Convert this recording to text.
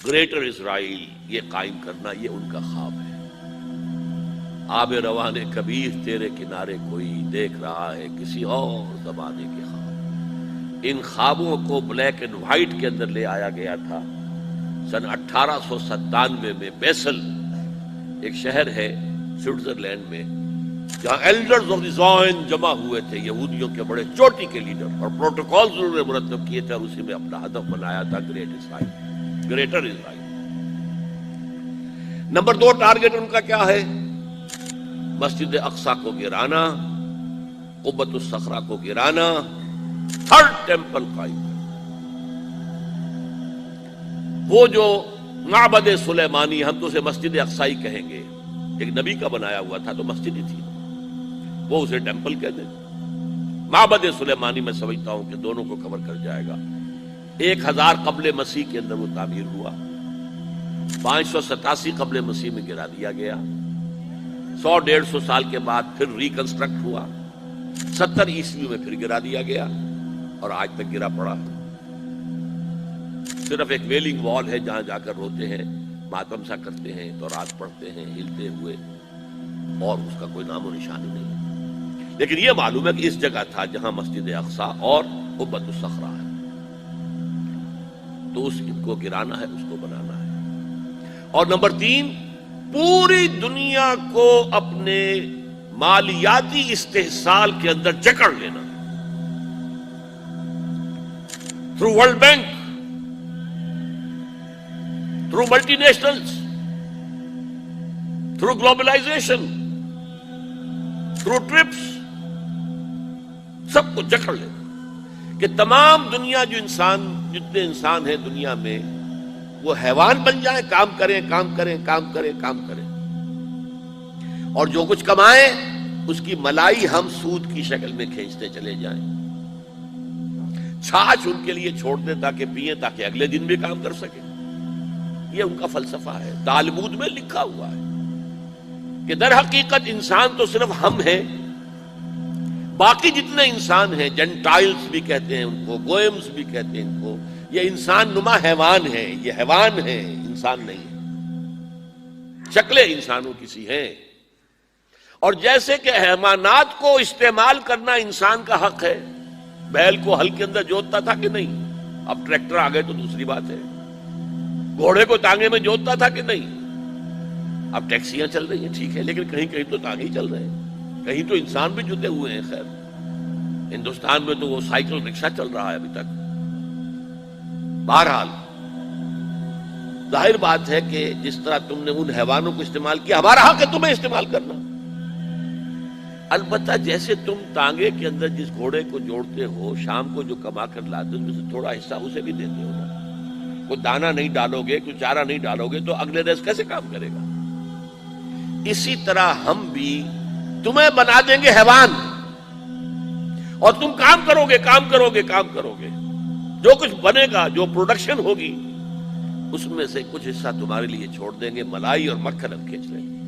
Greater اسرائیل یہ قائم کرنا، یہ ان کا خواب ہے۔ آب روان کبیر تیرے کنارے کوئی دیکھ رہا ہے کسی اور زمانے کے خواب۔ ان خوابوں کو بلیک اینڈ وائٹ کے اندر لے آیا گیا تھا سن 1897 میں۔ بیسل ایک شہر ہے سوئٹزرلینڈ میں، جہاں ایلڈرز آف دی زائن جمع ہوئے تھے، یہودیوں کے بڑے چوٹی کے لیڈر، اور پروٹوکالز انہوں نے مرتب کیے تھے، اور اسی میں اپنا ہدف بنایا تھا گریٹ اسرائیل، گریٹر اسرائیل۔ نمبر 2 ٹارگٹ ان کا کیا ہے؟ مسجد اقصی کو گرانا، قبۃ الصخرہ کو گرانا، تھرڈ ٹیمپل قائم کرنا۔ وہ جو معبد سلیمانی، ہم تو اسے مسجد اقصی کہیں گے، ایک نبی کا بنایا ہوا تھا تو مسجد ہی تھی، وہ اسے ٹیمپل کہتے ہیں۔ معبد سلیمانی میں سمجھتا ہوں کہ دونوں کو کور کر جائے گا۔ 1000 قبل مسیح کے اندر وہ تعمیر ہوا، 587 قبل مسیح میں گرا دیا گیا، 100-150 سال کے بعد پھر ریکنسٹرکٹ ہوا، 70 عیسوی میں پھر گرا دیا گیا، اور آج تک گرا پڑا۔ صرف ایک ویلنگ وال ہے جہاں جا کر روتے ہیں، ماتم سا کرتے ہیں، تورات پڑھتے ہیں ہلتے ہوئے، اور اس کا کوئی نام و نشان نہیں ہے۔ لیکن یہ معلوم ہے کہ اس جگہ تھا جہاں مسجد اقصی اور قبۃ الصخرہ ہے، تو اس کو گرانا ہے، اس کو بنانا ہے۔ اور نمبر 3، پوری دنیا کو اپنے مالیاتی استحصال کے اندر جکڑ لینا، through World Bank, through multinationals, through globalization, through TRIPS, سب کو جکڑ لینا کہ تمام دنیا جتنے انسان ہیں دنیا میں، وہ حیوان بن جائیں، کام کریں کام کریں کام کریں کام کریں، اور جو کچھ کمائیں اس کی ملائی ہم سود کی شکل میں کھینچتے چلے جائیں، چھاچھ ان کے لیے چھوڑ دیں تاکہ پیئیں، تاکہ اگلے دن بھی کام کر سکیں۔ یہ ان کا فلسفہ ہے، تالمود میں لکھا ہوا ہے کہ در حقیقت انسان تو صرف ہم ہیں، باقی جتنے انسان ہیں، جنٹائلز بھی کہتے ہیں ان کو، گوئمز بھی کہتے ہیں ان کو، یہ انسان نما حیوان ہیں، یہ حیوان ہیں، انسان نہیں ہے، شکلیں انسانوں کی سی ہیں۔ اور جیسے کہ حیوانات کو استعمال کرنا انسان کا حق ہے، بیل کو ہل کے اندر جوتتا تھا کہ نہیں، اب ٹریکٹر آ گئے تو دوسری بات ہے، گھوڑے کو تانگے میں جوتتا تھا کہ نہیں، اب ٹیکسیاں چل رہی ہیں، ٹھیک ہے، لیکن کہیں کہیں تو تانگے ہی چل رہے ہیں، کہیں تو انسان بھی جتے ہوئے ہیں۔ خیر ہندوستان میں تو وہ سائیکل رکشہ چل رہا ہے ابھی تک۔ بہرحال ظاہر بات ہے کہ جس طرح تم نے ان حیوانوں کو استعمال کیا، ہمارا حق ہے تمہیں استعمال کرنا۔ البتہ جیسے تم تانگے کے اندر جس گھوڑے کو جوڑتے ہو، شام کو جو کما کر لاتے ہو، اس میں سے تھوڑا حصہ اسے بھی دیتے ہو نا۔ کوئی دانہ نہیں ڈالو گے، کوئی چارہ نہیں ڈالو گے تو اگلے روز کیسے کام کرے گا؟ اسی طرح ہم بھی تمہیں بنا دیں گے حیوان، اور تم کام کرو گے کام کرو گے کام کرو گے، جو کچھ بنے گا، جو پروڈکشن ہوگی، اس میں سے کچھ حصہ تمہارے لیے چھوڑ دیں گے، ملائی اور مکھن ہم کھینچ لیں گے۔